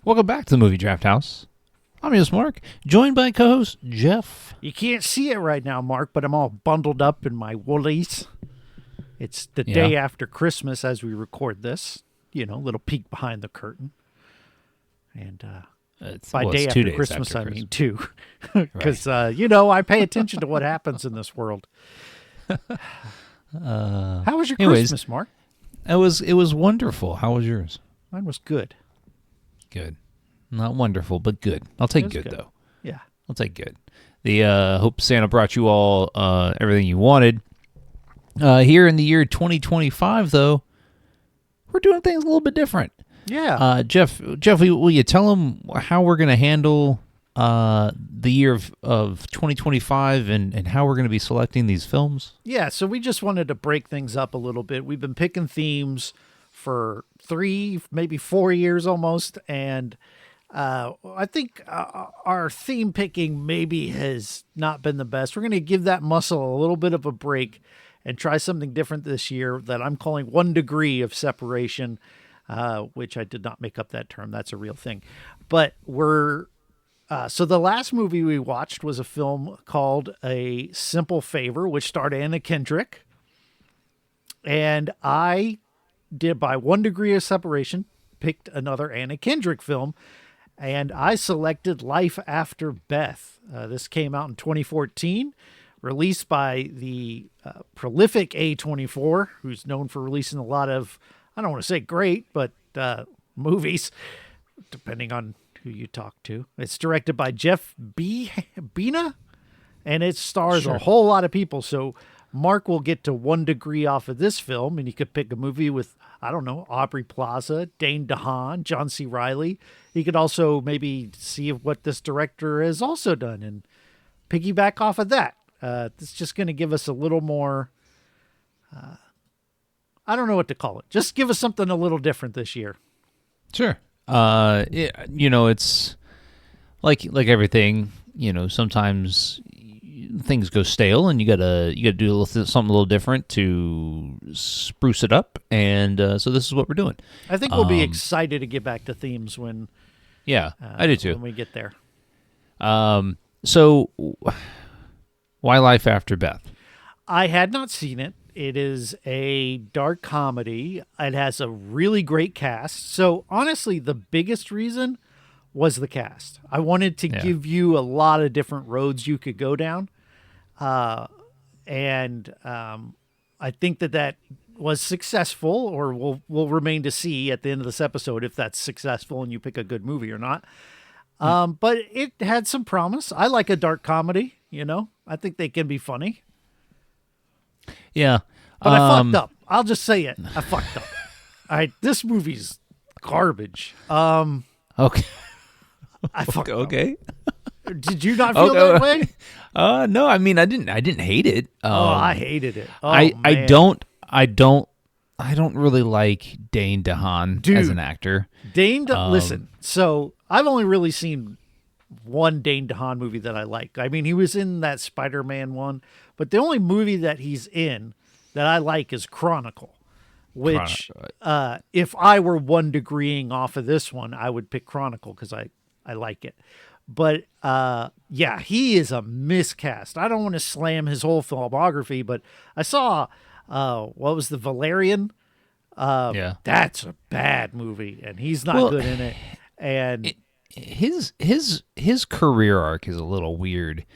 Welcome back to the Movie Draft House. I'm your host, Mark, joined by co-host Jeff. You can't see it right now, Mark, but I'm all bundled up in my woolies. It's the day after Christmas as we record this. You know, little peek behind the curtain. And by day after Christmas, I mean too. Because, I pay attention to what happens in this world. How was your Christmas, Mark? It was wonderful. How was yours? Mine was good. Good. Not wonderful, but good. I'll take good, though. Yeah. I'll take good. Hope Santa brought you all everything you wanted. Here in the year 2025, though, we're doing things a little bit different. Yeah. Jeff, will you tell them how we're going to handle the year of 2025 and how we're going to be selecting these films? Yeah, so we just wanted to break things up a little bit. We've been picking themes for 3, maybe 4 years almost, and I think our theme picking maybe has not been the best. We're going to give that muscle a little bit of a break and try something different this year that I'm calling 1 degree of separation, which I did not make up that term. That's a real thing. But so the last movie we watched was a film called A Simple Favor, which starred Anna Kendrick. And I did, by 1 degree of separation, picked another Anna Kendrick film, and I selected Life After Beth. This came out in 2014, released by the prolific A24, who's known for releasing a lot of, I don't want to say great, but movies, depending on who you talk to. It's directed by Jeff Bina, and it stars a whole lot of people, so Mark will get to 1 degree off of this film, and you could pick a movie with, I don't know, Aubrey Plaza, Dane, Dehaan, John C. Reilly. You could also maybe see what this director has also done and piggyback off of that. It's just going to give us a little more, I don't know what to call it. Just give us something a little different this year. Sure. It's like everything, sometimes things go stale, and you gotta do something a little different to spruce it up, and so this is what we're doing. I think we'll be excited to get back to themes when. Yeah, I do too. When we get there. So why Life After Beth? I had not seen it. It is a dark comedy. It has a really great cast. So honestly, the biggest reason was the cast. I wanted to give you a lot of different roads you could go down. And I think that was successful, or will remain to see at the end of this episode if that's successful and you pick a good movie or not. But it had some promise. I like a dark comedy, I think they can be funny. Yeah. But I fucked up. I'll just say it. I fucked up. All right, this movie's garbage. Okay. I fucked up. Okay. Did you not feel that way? No, I mean I didn't hate it. I hated it. I don't really like Dane Dehaan as an actor. Dane, listen. So I've only really seen one Dane Dehaan movie that I like. I mean, he was in that Spider-Man one, but the only movie that he's in that I like is Chronicle, which if I were 1 degreeing off of this one, I would pick Chronicle because I like it. But he is a miscast. I don't want to slam his whole filmography, but I saw what was the Valerian? That's a bad movie, and he's not good in it. And his career arc is a little weird.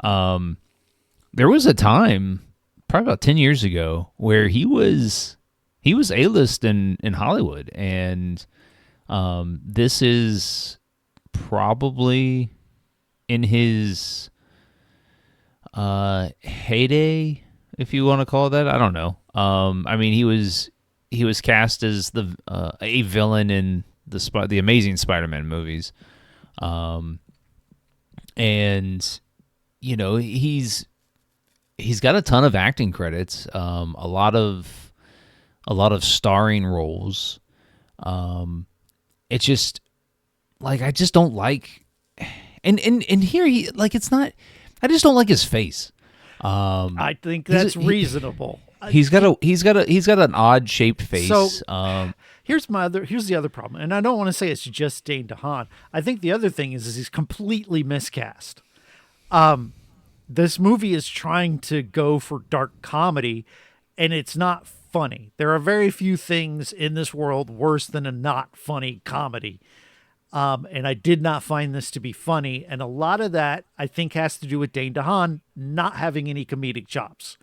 There was a time, probably about 10 years ago, where he was A-list in Hollywood, and this is probably in his heyday, if you want to call it that. I don't know. I mean, he was cast as a villain in the Amazing Spider-Man movies, and he's got a ton of acting credits, a lot of starring roles. It's just like I just don't like, and here it's not. I just don't like his face. I think that's reasonable. He's got an odd shaped face. So here's the other problem, and I don't want to say it's just Dane DeHaan. I think the other thing is he's completely miscast. This movie is trying to go for dark comedy, and it's not funny. There are very few things in this world worse than a not funny comedy. And I did not find this to be funny. And a lot of that, I think, has to do with Dane DeHaan not having any comedic chops.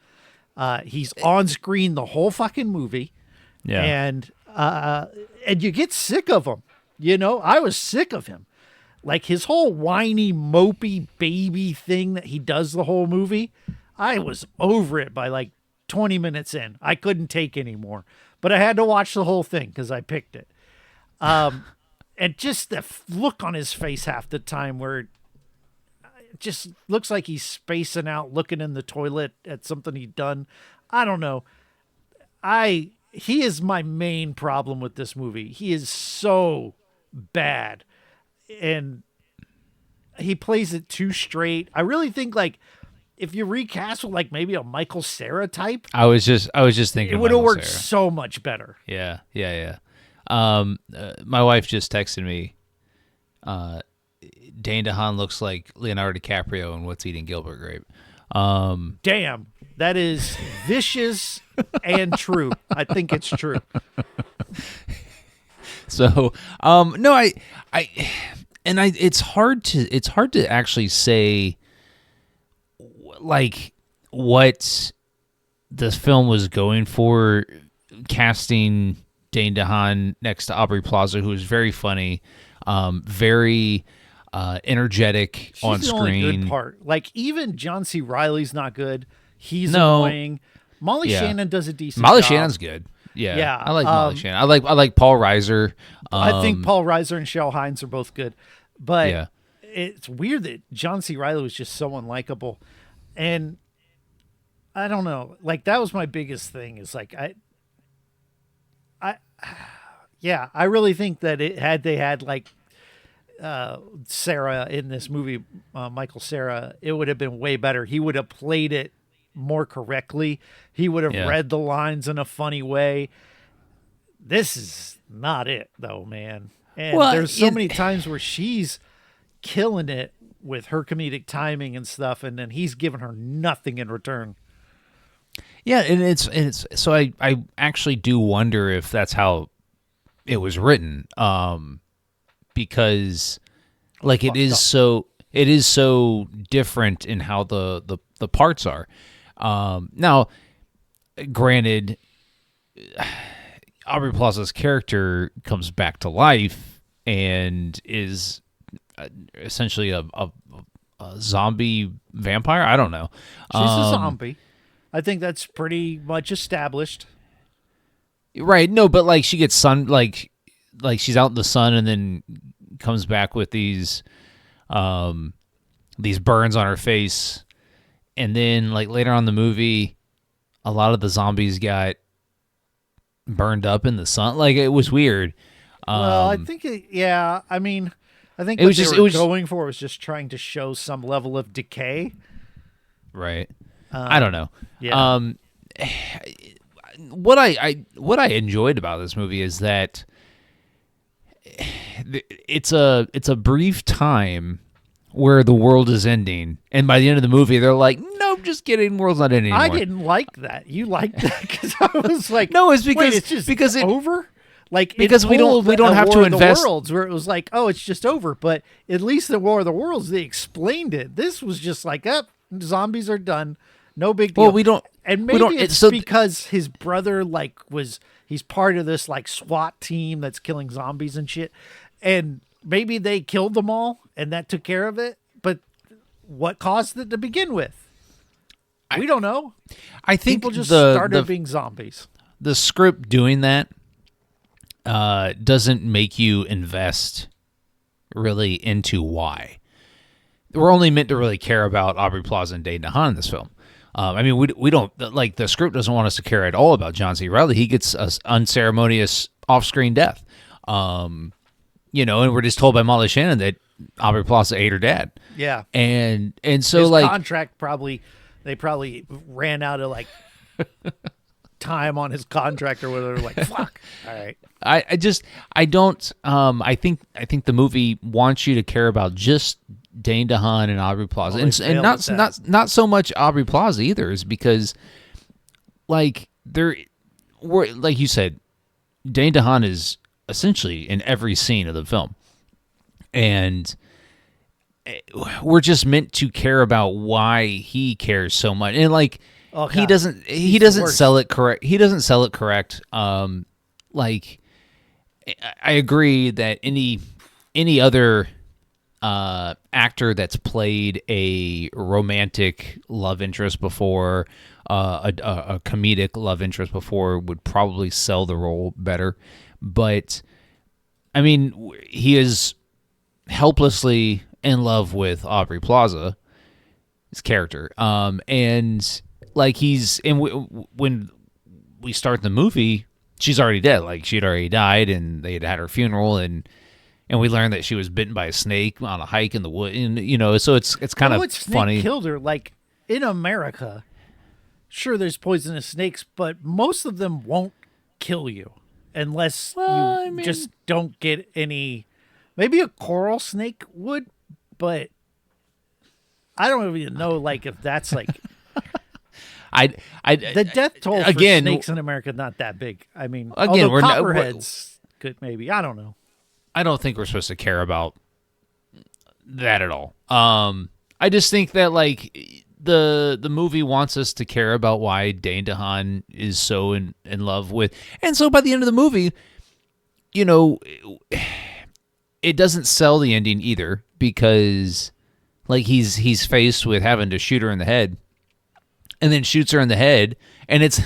He's on screen the whole fucking movie. Yeah. And you get sick of him. You know, I was sick of him. Like his whole whiny, mopey baby thing that he does the whole movie. I was over it by like 20 minutes in. I couldn't take anymore. But I had to watch the whole thing because I picked it. And just the look on his face half the time where it just looks like he's spacing out, looking in the toilet at something he'd done. I don't know. He is my main problem with this movie. He is so bad. And he plays it too straight. I really think like if you recast with like maybe a Michael Cera type, I was just thinking it would have worked Cera. so much better. Yeah. My wife just texted me. Dane DeHaan looks like Leonardo DiCaprio in What's Eating Gilbert Grape. Damn, that is vicious and true. I think it's true. So, no, it's hard to actually say like what this film was going for, casting Dane DeHaan next to Aubrey Plaza, who is very funny, very energetic on She's screen. The only good part. Like even John C. Reilly's not good. He's annoying. Molly Shannon does a decent Molly job. Shannon's good. Yeah. I like Molly Shannon. I like Paul Reiser. I think Paul Reiser and Shel Hines are both good. But yeah. It's weird that John C. Reilly was just so unlikable. And I don't know. Like that was my biggest thing is like I really think that they had like Cera in this movie, Michael Cera, it would have been way better. He would have played it more correctly. He would have read the lines in a funny way. This is not it though, man. And there's so many times where she's killing it with her comedic timing and stuff, and then he's giving her nothing in return. Yeah, and it's so I actually do wonder if that's how it was written, because like it is so different in how the parts are. Now, granted, Aubrey Plaza's character comes back to life and is essentially a zombie vampire. I don't know. She's a zombie. I think that's pretty much established. Right. No, but like she gets like she's out in the sun and then comes back with these burns on her face. And then like later on in the movie, a lot of the zombies got burned up in the sun. Like it was weird. Well, I think I mean, I think it what was they just were going for was just trying to show some level of decay. Right. I don't know. Yeah. What I enjoyed about this movie is that it's a brief time where the world is ending, and by the end of the movie, they're like, "Nope, just kidding, world's not ending anymore." I didn't like that. You liked that because I was like, "No, it's because it's just because it over." Like because we don't have to invest. War of the Worlds, where it was like, oh, it's just over. But at least in War of the Worlds, they explained it. This was just like, zombies are done. No big deal. Well, we don't, and maybe it's because his brother he's part of this like SWAT team that's killing zombies and shit, and maybe they killed them all and that took care of it. But what caused it to begin with? We don't know. I think people just started being zombies. The script doing that doesn't make you invest really into why. We're only meant to really care about Aubrey Plaza and Dane DeHaan in this film. I mean, we don't like the script doesn't want us to care at all about John C. Reilly. He gets an unceremonious off-screen death. And we're just told by Molly Shannon that Aubrey Plaza ate her dad. Yeah, and so his like contract they probably ran out of like time on his contract or whatever. Like, fuck. All right. I don't I think the movie wants you to care about just Dane DeHaan and Aubrey Plaza, and not so much Aubrey Plaza either, is because like like you said, Dane DeHaan is essentially in every scene of the film, and we're just meant to care about why he cares so much, and like he doesn't sell it correct. He doesn't sell it correct. Like I agree that any other actor that's played a romantic love interest before, a comedic love interest before, would probably sell the role better. But I mean, he is helplessly in love with Aubrey Plaza, his character, and like when we start the movie, she's already dead. Like, she'd already died, and they had her funeral, and we learned that she was bitten by a snake on a hike in the wood. And so it's kind of funny. Snake killed her. Like, in America, sure, there's poisonous snakes, but most of them won't kill you unless just don't get any. Maybe a coral snake would, but I don't even know. Like, if that's like. The death toll for snakes in America not that big. I mean, again, we're copperheads could maybe. I don't know. I don't think we're supposed to care about that at all. I just think that like the movie wants us to care about why Dane DeHaan is so in love with, and so by the end of the movie, it doesn't sell the ending either, because like he's faced with having to shoot her in the head. And then shoots her in the head, and it's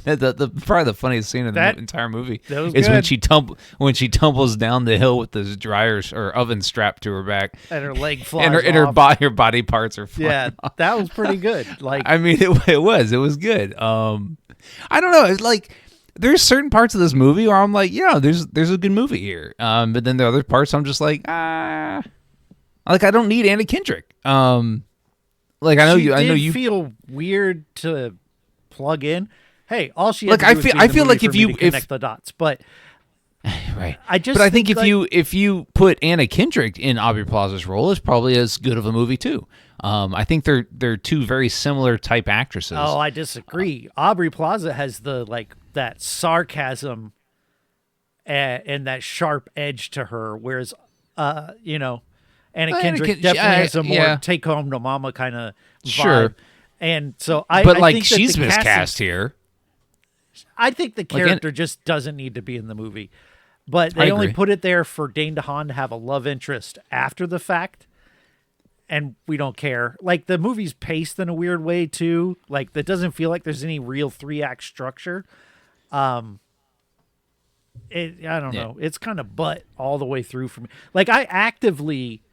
the probably the funniest scene in the entire movie is when she tumbles down the hill with this dryer or oven strapped to her back, and her leg flies and her body parts are flying off. That was pretty good. Like, I mean, it was good. I don't know. It's like there's certain parts of this movie where I'm like, yeah, there's a good movie here. But then the other parts I'm just like, like I don't need Anna Kendrick. Like, I know you feel weird to plug in. Hey, all she had like to do I feel like if you connect the dots, but right. But I think if you put Anna Kendrick in Aubrey Plaza's role, it's probably as good of a movie too. I think they're two very similar type actresses. Oh, I disagree. Aubrey Plaza has that sarcasm and that sharp edge to her, whereas Anna Kendrick definitely has a more take home to mama kind of vibe. Sure. And so I think she's miscast here. I think the character just doesn't need to be in the movie. But they only put it there for Dane DeHaan to have a love interest after the fact. And we don't care. Like, the movie's paced in a weird way too. Like, that doesn't feel like there's any real 3-act structure. I don't know. It's kind of butt all the way through for me. Like, I actively...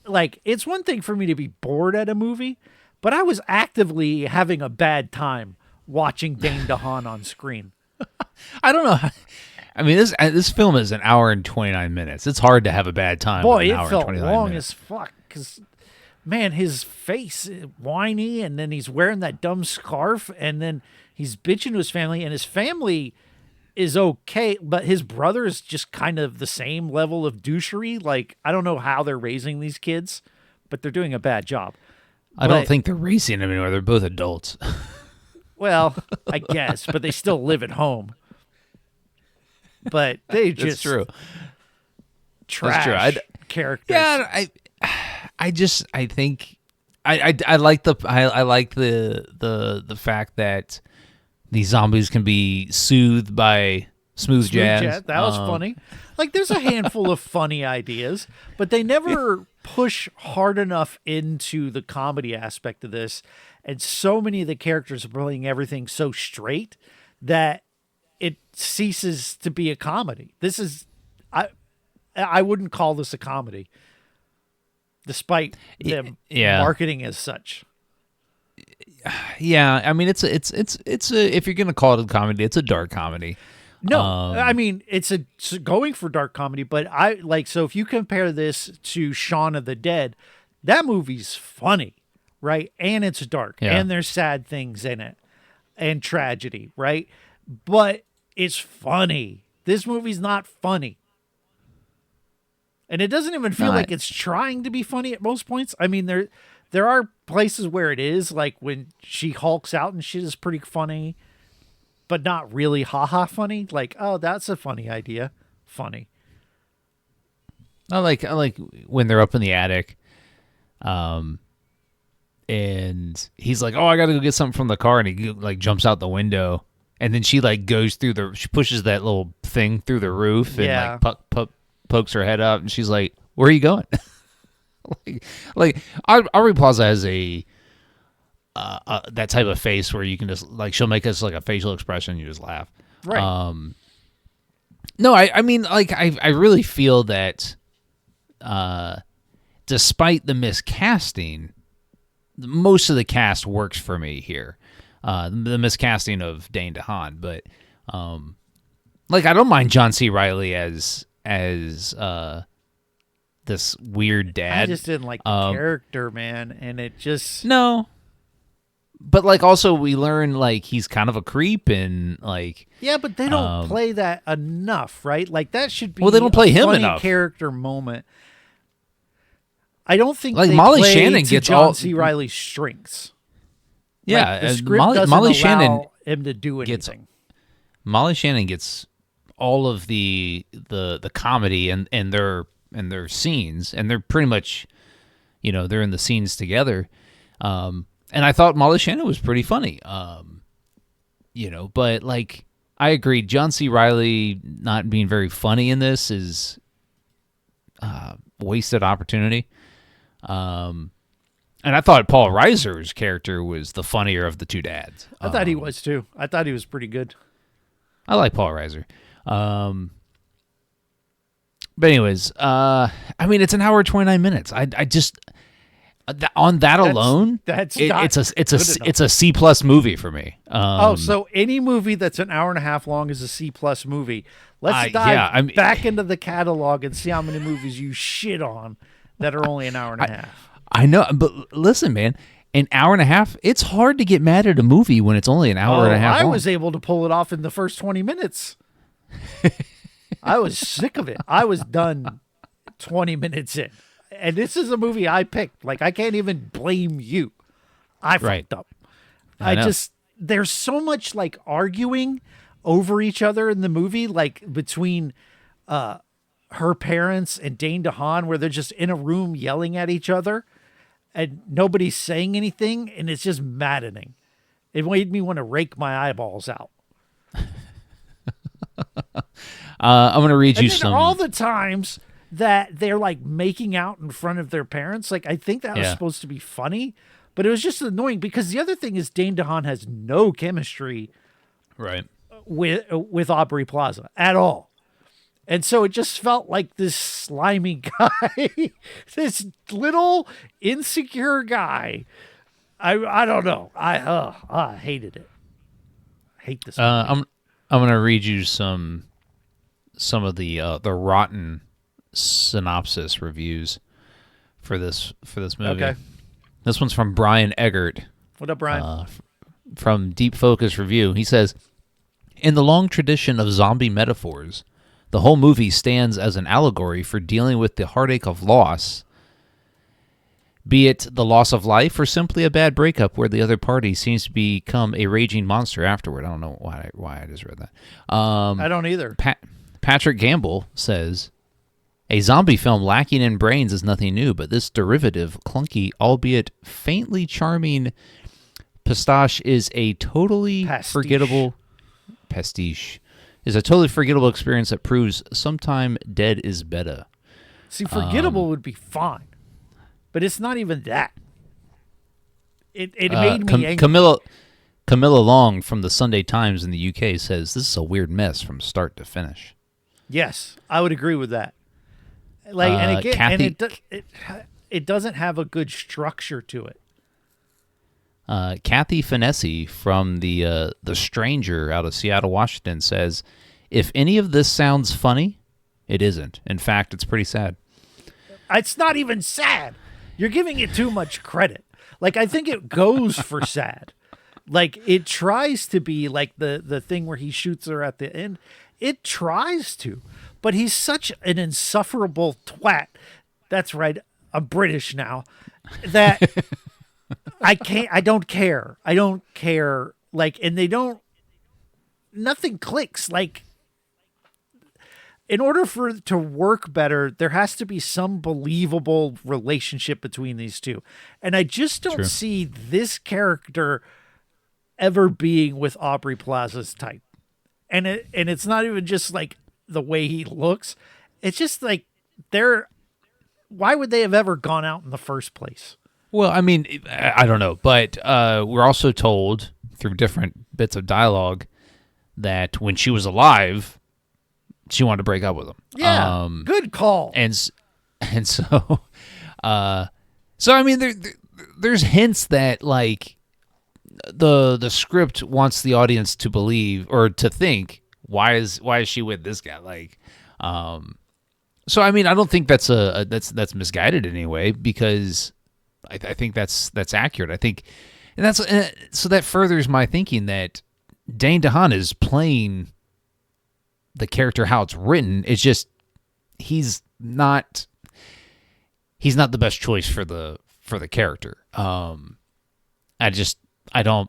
Like, it's one thing for me to be bored at a movie, but I was actively having a bad time watching Dane DeHaan on screen. I don't know. I mean, this film is an hour and 29 minutes. It's hard to have a bad time. Boy, with an hour it felt and 29 long minutes. as fuck. Because, man, his face is whiny, and then he's wearing that dumb scarf, and then he's bitching to his family, and his family is okay, but his brother is just kind of the same level of douchery. Like, I don't know how they're raising these kids, but they're doing a bad job. I don't think they're raising them anymore. They're both adults. Well, I guess, but they still live at home. But they just true. Trash characters. Yeah, I think I like the fact that these zombies can be soothed by smooth jazz. That was funny. Like, there's a handful of funny ideas, but they never push hard enough into the comedy aspect of this. And so many of the characters are playing everything so straight that it ceases to be a comedy. This is, I wouldn't call this a comedy, despite them marketing as such. Yeah, I mean, it's if you're gonna call it a comedy, it's a dark comedy. No, I mean, it's going for dark comedy, but so if you compare this to Shaun of the Dead, that movie's funny, right? And it's dark, and there's sad things in it. and tragedy, right? But it's funny. This movie's not funny. And it doesn't even feel like it's trying to be funny at most points. I mean, there are places where it is, like when she hulks out and shit is pretty funny, but not really haha funny. Like, oh, that's a funny idea. Funny. I like when they're up in the attic, and he's like, "Oh, I got to go get something from the car," and he like jumps out the window, and then she like goes through she pushes that little thing through the roof and like pokes her head up, and she's like, "Where are you going?" like Aubrey Plaza has a that type of face where you can just like she'll make us like a facial expression, and you just laugh. Right. No, I mean like I really feel that despite the miscasting, most of the cast works for me here. The miscasting of Dane Dehaan, but like I don't mind John C. Reilly as this weird dad. I just didn't like the character, man, and it just no. But like also we learn like he's kind of a creep and like yeah, but they don't play that enough, right? Like that should be they don't play him funny enough. Character moment. I don't think like they Molly play Shannon to gets John C. Reilly's strengths. Yeah, like, the script doesn't Molly allow Shannon him to do anything. Molly Shannon gets all of the comedy and their scenes, and they're pretty much, they're in the scenes together. And I thought Molly Shannon was pretty funny. But like I agree, John C. Reilly not being very funny in this is wasted opportunity. And I thought Paul Reiser's character was the funnier of the two dads. I thought he was too. I thought he was pretty good. I like Paul Reiser. But anyways, I mean, it's an hour and 29 minutes. I just on that alone, it's a C+ movie for me. So any movie that's an hour and a half long is a C+ movie. Let's dive back into the catalog and see how many movies you shit on that are only an hour and a half. I know, but listen, man, an hour and a half, it's hard to get mad at a movie when it's only an hour and a half long. I was able to pull it off in the first 20 minutes. I was sick of it. I was done 20 minutes in. And this is a movie I picked. Like, I can't even blame you. I fucked up. There's so much, like, arguing over each other in the movie, like, between her parents and Dane Dehaan, where they're just in a room yelling at each other, and nobody's saying anything, and it's just maddening. It made me want to rake my eyeballs out. I'm going to read you some. All the times that they're like making out in front of their parents, like I think that was supposed to be funny, but it was just annoying because the other thing is Dane Dehaan has no chemistry, right, with Aubrey Plaza at all, and so it just felt like this slimy guy, this little insecure guy. I don't know. I hated it. I hate this movie. I'm going to read you some of the rotten synopsis reviews for this movie. Okay. This one's from Brian Eggert. What up, Brian? From Deep Focus Review. He says, in the long tradition of zombie metaphors, the whole movie stands as an allegory for dealing with the heartache of loss, be it the loss of life or simply a bad breakup where the other party seems to become a raging monster afterward. I don't know why I just read that. I don't either. Patrick Gamble says, a zombie film lacking in brains is nothing new, but this derivative, clunky, albeit faintly charming pastiche is a totally forgettable experience that proves sometime dead is better. See, forgettable would be fine, but it's not even that. It made me angry. Camilla Long from the Sunday Times in the UK says, this is a weird mess from start to finish. Yes, I would agree with that. Like, and again, Kathy, it doesn't have a good structure to it. Kathy Finessi from the Stranger out of Seattle, Washington says, if any of this sounds funny, it isn't. In fact, it's pretty sad. It's not even sad. You're giving it too much credit. Like, I think it goes for sad. Like it tries to be like the thing where he shoots her at the end. It tries to, but he's such an insufferable twat. That's right. I'm British now. That I can't. I don't care. I don't care. Like, and they don't. Nothing clicks. Like, in order for it to work better, there has to be some believable relationship between these two, and I just don't True. see this character ever being with Aubrey Plaza's type. And it's not even just like the way he looks. It's just like why would they have ever gone out in the first place? Well, I mean, I don't know, but we're also told through different bits of dialogue that when she was alive, she wanted to break up with him. Yeah, good call. And so, so I mean, there's hints that like the script wants the audience to believe or to think why is she with this guy, like, so I mean, I don't think that's that's misguided in any way, because I think that's accurate. I think, and that's so that furthers my thinking that Dane DeHaan is playing the character how it's written. It's just he's not the best choice for the character. I don't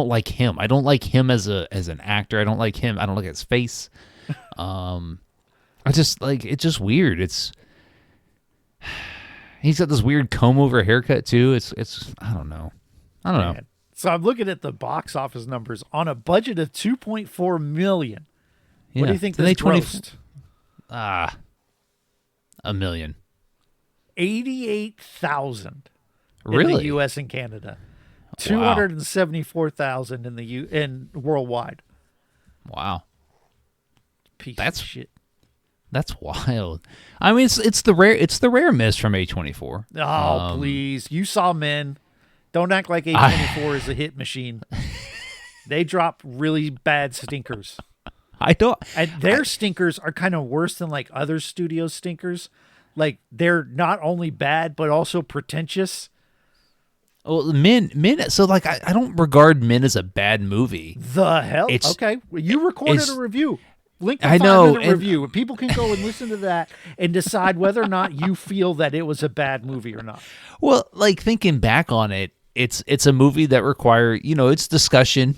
like him. I don't like him as an actor. I don't like him. I don't like his face. I just like, it's just weird. He's got this weird comb over haircut too. It's I don't know. So I'm looking at the box office numbers on a budget of $2.4 million. Yeah. What do you think Did this they 20 grossed? $1 million. 88,000 Really? in the U.S. and Canada. 274,000 in worldwide. Wow. Piece That's of shit. That's wild. I mean, it's the rare miss from A24. Oh, please. You saw Men. Don't act like A24 is a hit machine. They drop really bad stinkers. I don't. And their stinkers are kind of worse than like other studio stinkers. Like they're not only bad, but also pretentious. Well, Men. So like, I don't regard Men as a bad movie. The hell? Okay. Well, you recorded a review. Link the 5-minute review. And people can go and listen to that and decide whether or not you feel that it was a bad movie or not. Well, like thinking back on it, it's a movie that requires, it's discussion.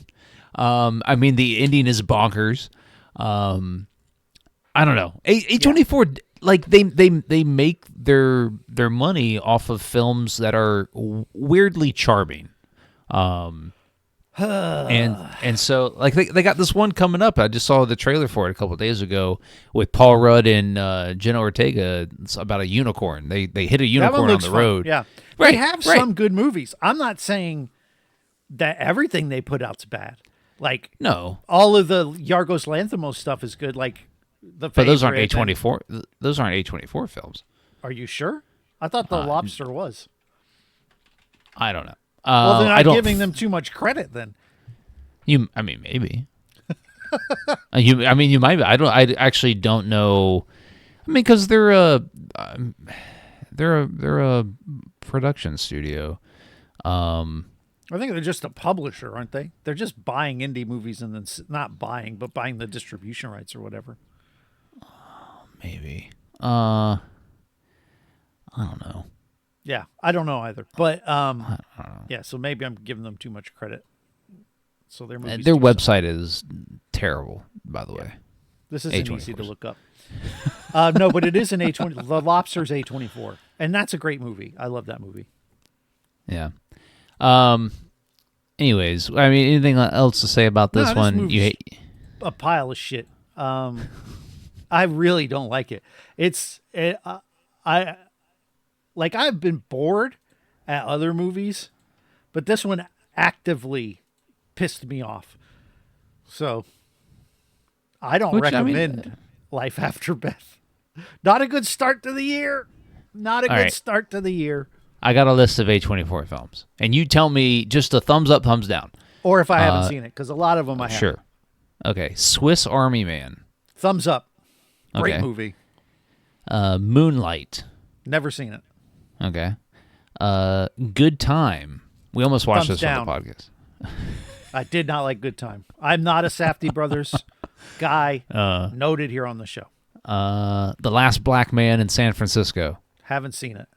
I mean, the ending is bonkers. I don't know. A24, like they make their money off of films that are weirdly charming. And so like they got this one coming up. I just saw the trailer for it a couple of days ago with Paul Rudd and Jenna Ortega. It's about a unicorn. They hit a unicorn on the road. Yeah, right. They have some good movies. I'm not saying that everything they put out's bad. Like no, all of the Yorgos Lanthimos stuff is good. Like but those aren't A24. Those aren't A24 films. Are you sure? I thought The Lobster was. I don't know. Well, then I'm giving them too much credit. Then I mean, maybe. You might. I actually don't know. I mean, because they're a production studio. I think they're just a publisher, aren't they? They're just buying indie movies and then not buying, but buying the distribution rights or whatever. Maybe. I don't know. Yeah, I don't know either. But I don't know. yeah, so maybe I'm giving them too much credit. So their website is terrible, by the way. This isn't easy to look up. No, but it is an A20. The Lobster's A24, and that's a great movie. I love that movie. Yeah. Anyways, I mean, anything else to say about this one? You hate a pile of shit. I really don't like it. I've been bored at other movies, but this one actively pissed me off. So I don't recommend Life After Beth. Not a good start to the year. Start to the year. I got a list of A24 films, and you tell me just a thumbs up, thumbs down. Or if I haven't seen it, because a lot of them I have. Sure. Okay, Swiss Army Man. Thumbs up. Great movie. Moonlight. Never seen it. Okay. Good Time. We almost watched Thumbs this down. on the podcast. I did not like Good Time. I'm not a Safdie Brothers guy. Noted here on the show. The Last Black Man in San Francisco. Haven't seen it.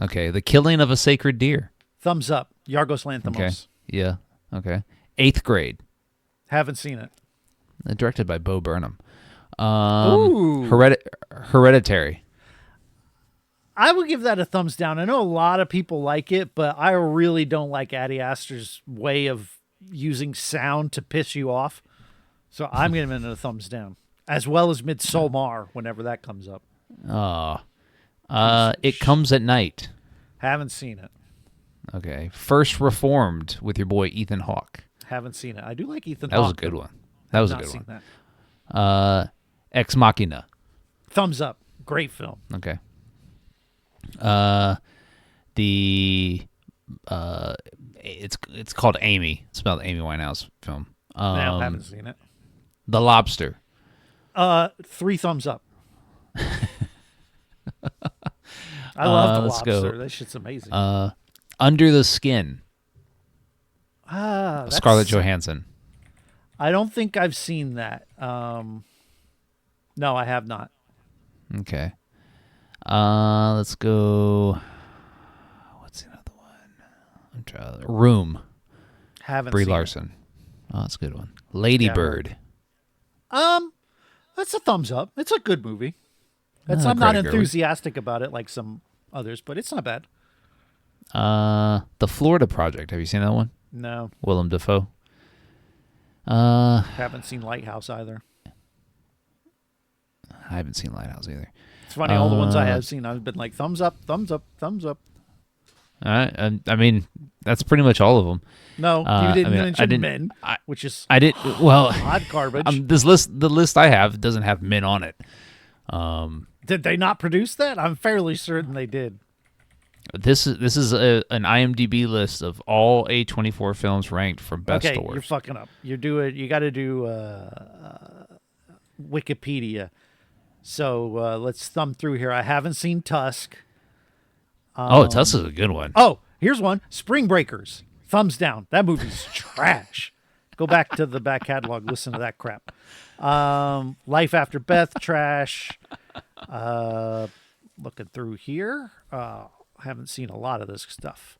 Okay. The Killing of a Sacred Deer. Thumbs up. Yorgos Lanthimos. Okay. Yeah. Okay. Eighth Grade. Haven't seen it. Directed by Bo Burnham. Ooh. Hereditary. I would give that a thumbs down. I know a lot of people like it, but I really don't like Ari Aster's way of using sound to piss you off. So I'm giving it a thumbs down, as well as Midsommar whenever that comes up. It Comes at Night. Haven't seen it. Okay. First Reformed with your boy Ethan Hawke. Haven't seen it. I do like Ethan That Hawke. was a good one. That was a Not good seen one. that. Ex Machina. Thumbs up. Great film. Okay. It's called Amy. It's about the Amy Winehouse film. No, haven't seen it. The Lobster. 3 thumbs up. I love The let's Lobster. go. That shit's amazing. Under the Skin. That's- Scarlett Johansson. I don't think I've seen that. No, I have not. Okay. Let's go. What's the other one? I'm trying. Room. Haven't Brie seen Larson. Oh, that's a good one. Lady Bird. it. That's a thumbs up. It's a good movie. I'm not Greta Gerwig. enthusiastic about it like some others, but it's not bad. The Florida Project. Have you seen that one? No, Willem Dafoe. haven't seen Lighthouse either. I haven't seen Lighthouse either. It's funny, all the ones I have seen, I've been like thumbs up, thumbs up, thumbs up. All right. I mean, that's pretty much all of them. No, you didn't mention I didn't- Men, I- which is I did well. hot garbage. The list I have doesn't have men on it. Did they not produce that? I'm fairly certain they did. This is an IMDb list of all A24 films ranked from best Okay, stores. you're fucking up. You got to do Wikipedia. So let's thumb through here. I haven't seen Tusk. Tusk is a good one. Oh, here's one. Spring Breakers. Thumbs down. That movie's trash. Go back to the back catalog. Listen to that crap. Life After Beth. Trash. Looking through here. Haven't seen a lot of this stuff.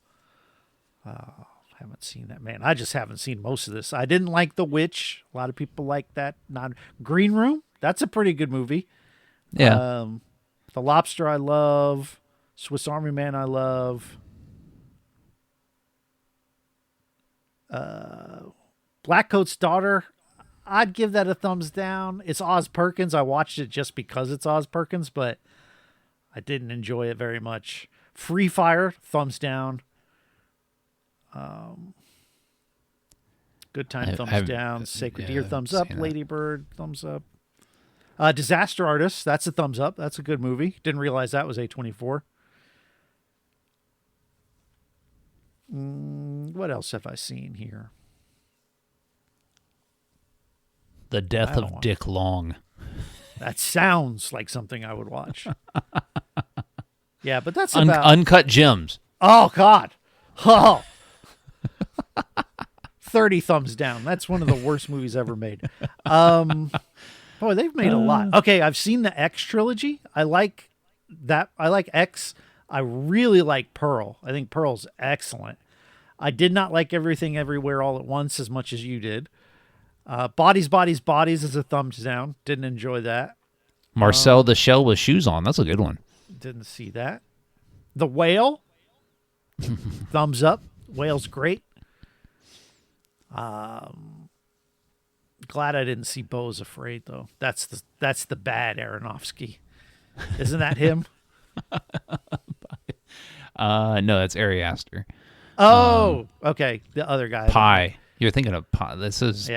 Haven't seen that. Man, I just haven't seen most of this. I didn't like The Witch. A lot of people like that. Not Green Room. That's a pretty good movie. Yeah. The Lobster I love. Swiss Army Man I love. Blackcoat's Daughter, I'd give that a thumbs down. It's Oz Perkins. I watched it just because it's Oz Perkins, but I didn't enjoy it very much. Free Fire, thumbs down. Good Time, thumbs down. Sacred Deer, thumbs up. Lady Bird, thumbs up. Disaster Artist, that's a thumbs up. That's a good movie. Didn't realize that was A24. What else have I seen here? The Death of Dick Long. That sounds like something I would watch. Yeah, but that's about... Uncut Gems. Oh, God. Oh. 30 thumbs down. That's one of the worst movies ever made. Boy, they've made a lot. Okay, I've seen the X trilogy. I like that. I like X. I really like Pearl. I think Pearl's excellent. I did not like Everything Everywhere All at Once as much as you did. Bodies, Bodies, Bodies is a thumbs down. Didn't enjoy that. Marcel the Shell with Shoes On. That's a good one. Didn't see that. The Whale. Thumbs up. Whale's great. Glad I didn't see Beau's Afraid though. That's the bad Aronofsky. Isn't that him? No, that's Ari Aster. Oh, okay. The other guy. Pie. You're thinking of Pie. This is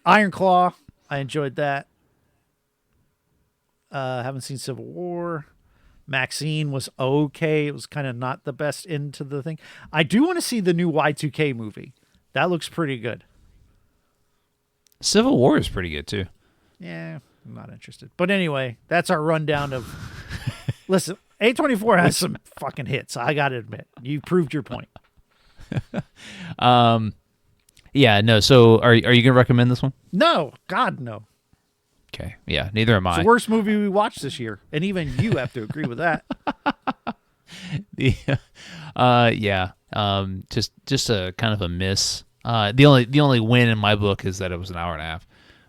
Iron Claw. I enjoyed that. Haven't seen Civil War. Maxine was okay. It was kind of not the best into the thing. I do want to see the new Y2K movie. That looks pretty good. Civil War is pretty good too. Yeah, I'm not interested. But anyway, that's our rundown of... Listen, A24 has some fucking hits. I got to admit, you proved your point. Yeah, no. So, are you gonna recommend this one? No, God, no. Okay. Yeah, neither am It's the I. worst movie we watched this year, and even you have to agree with that. Yeah. Just a kind of a miss. The only win in my book is that it was an hour and a half,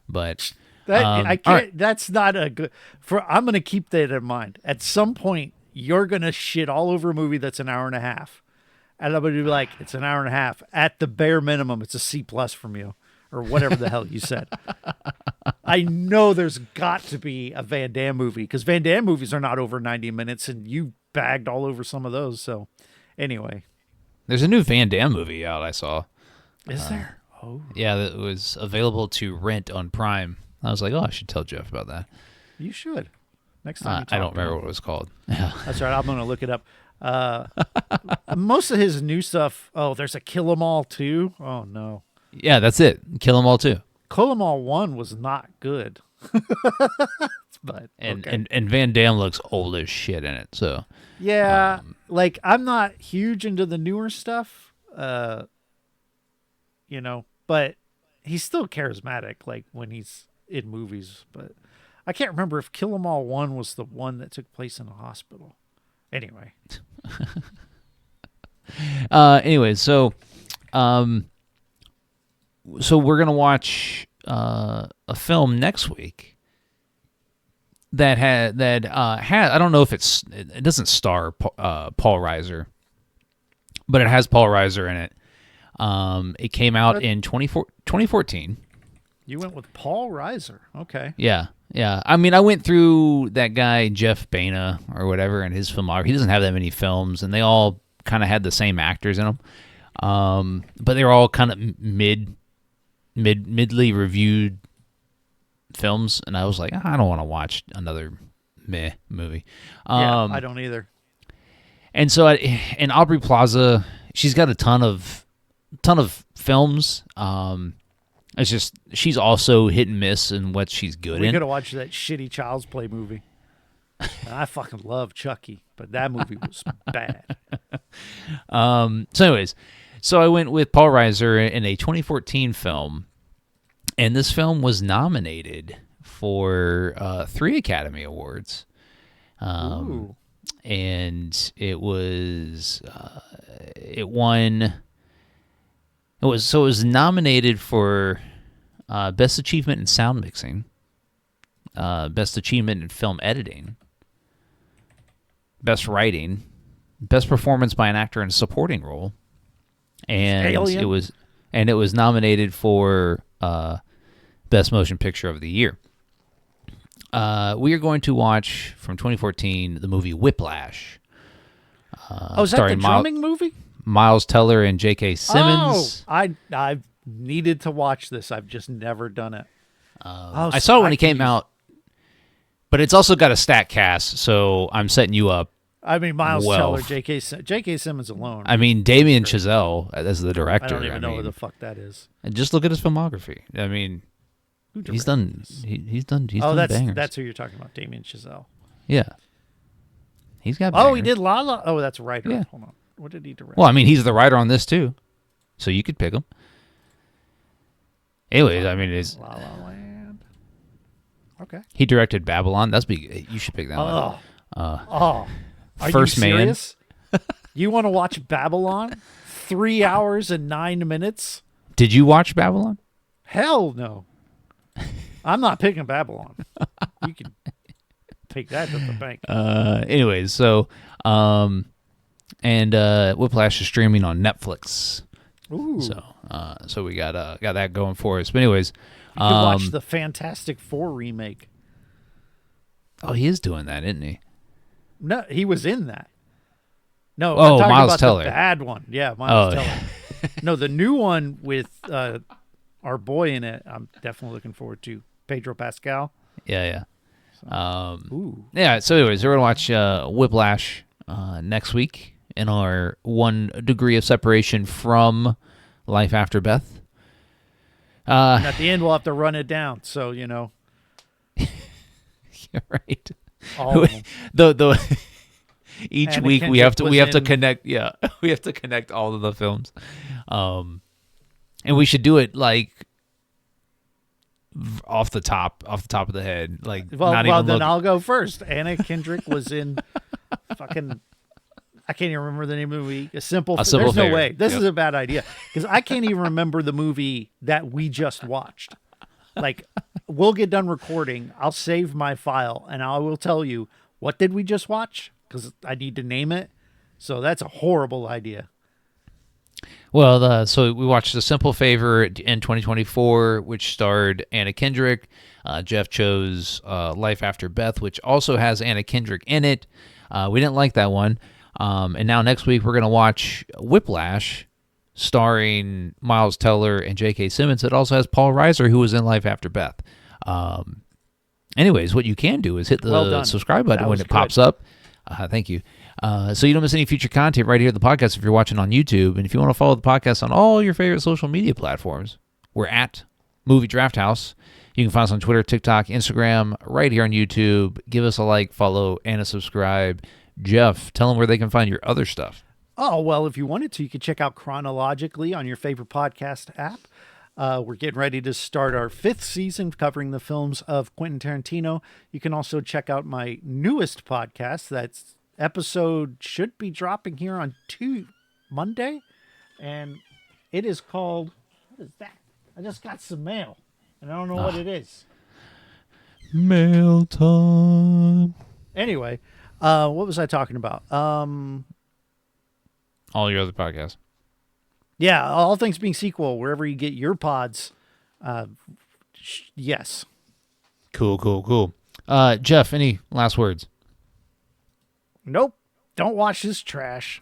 but I can't. all right. That's not a good. I'm going to keep that in mind. At some point, you're going to shit all over a movie that's an hour and a half, and I'm going to be like, it's an hour and a half. At the bare minimum, it's a C+ from you, or whatever the hell you said. I know there's got to be a Van Damme movie because Van Damme movies are not over 90 minutes, and you bagged all over some of those. So, anyway, There's a new Van Damme movie out. I saw. is there? Oh, Yeah, that was available to rent on Prime. I was like, oh, I should tell Jeff about that. you should. Next time, I don't remember what it was called. Yeah. That's right. I'm going to look it up. Most of his new stuff. Oh, there's a Kill 'Em All 2. Oh no, Yeah, that's it. Kill 'em all too. Kill 'Em All 1 was not good. But And, okay. and Van Damme looks old as shit in it. So Yeah, like I'm not huge into the newer stuff. But he's still charismatic. Like when he's in movies. But I can't remember if Kill 'Em All 1 was the one that took place in a hospital. Anyway. anyway, so we're gonna watch a film next week that had I don't know if it doesn't star Paul Reiser, but it has Paul Reiser in it. It came out in 2014. You went with Paul Reiser. Okay. Yeah. I mean, I went through that guy Jeff Baena or whatever and his filmography. He doesn't have that many films, and they all kind of had the same actors in them. But they were all kind of midly reviewed films, and I was like, I don't want to watch another meh movie. Yeah, I don't either. And so, and Aubrey Plaza, she's got a ton of films. It's just she's also hit and miss in what she's good We in. gotta watch that shitty Child's Play movie. And I fucking love Chucky, but that movie was bad. So anyways, so I went with Paul Reiser in a 2014 film, and this film was nominated for 3 Academy Awards. Ooh. And it was it won. It was nominated for Best Achievement in Sound Mixing, Best Achievement in Film Editing, Best Writing, Best Performance by an Actor in a Supporting Role, and Alien? it was nominated for Best Motion Picture of the Year. We are going to watch from 2014 the movie Whiplash. Is that the drumming movie? Miles Teller and J.K. Simmons. Oh, I've needed to watch this. I've just never done it. I saw it when it came out, but it's also got a stat cast, so I'm setting you up. I mean, Miles Well, Teller, J.K. Simmons alone. I mean, Damien Chazelle as the I director. don't even know who the fuck that is. And just look at his filmography. I mean, Who he's directed done. this? He's done. Bangers. That's who you're talking about, Damien Chazelle. Yeah. He's got. Oh, he bangers. did La La. Oh, that's a writer. Yeah. Hold on. What did he direct? Well, I mean, he's the writer on this too, so you could pick him. Anyways, I mean, La La Land. Okay. he directed Babylon. That's big. You should pick that one. Oh. Are First you Man. serious? You want to watch Babylon? 3 hours and 9 minutes? Did you watch Babylon? Hell no. I'm not picking Babylon. You can take that to the bank. Anyways, so Whiplash is streaming on Netflix. Ooh. So we got that going for us. But anyways, You can watch the Fantastic Four remake. oh, he is doing that, isn't he? No, he was in that. No, Oh, I'm talking Miles about Teller. the bad one. Yeah, Miles Oh. Teller. No, the new one with our boy in it, I'm definitely looking forward to. Pedro Pascal. Yeah. Ooh. Yeah. So anyways, we're gonna watch Whiplash next week in our 1 degree of separation from Life After Beth. And at the end, we'll have to run it down. So, you know. You're right. All of them. the Each Anna week we have Kendrick to was in- connect. Yeah, we have to connect all of the films, and we should do it like off the top of the head, like Well, not well, even then look. I'll go first. Anna Kendrick was in fucking. I can't even remember the name of the movie. A Simple There's no Favor. way. This Yep. is a bad idea because I can't even remember the movie that we just watched. Like, we'll get done recording. I'll save my file and I will tell you what did we just watch because I need to name it. So that's a horrible idea. Well, so we watched A Simple Favor in 2024, which starred Anna Kendrick. Jeff chose Life After Beth, which also has Anna Kendrick in it. We didn't like that one. And now next week we're going to watch Whiplash, starring Miles Teller and J.K. Simmons. It also has Paul Reiser, who was in Life After Beth. Anyways, what you can do is hit Well the done. subscribe button That when was it pops up. Thank you. So you don't miss any future content right here at the podcast if you're watching on YouTube. And if you want to follow the podcast on all your favorite social media platforms, we're at Movie Draft House. You can find us on Twitter, TikTok, Instagram, right here on YouTube. Give us a like, follow, and a subscribe. Jeff, tell them where they can find your other stuff. Oh, well, if you wanted to, you could check out Chronologically on your favorite podcast app. We're getting ready to start our 5th season covering the films of Quentin Tarantino. You can also check out my newest podcast. That's episode should be dropping here on Monday. And it is called, what is that? I just got some mail and I don't know what it is. Mail time. Anyway, what was I talking about? All your other podcasts. Yeah, All Things Being Sequel, wherever you get your pods. Yes. Cool. Jeff, any last words? Nope. Don't watch this trash.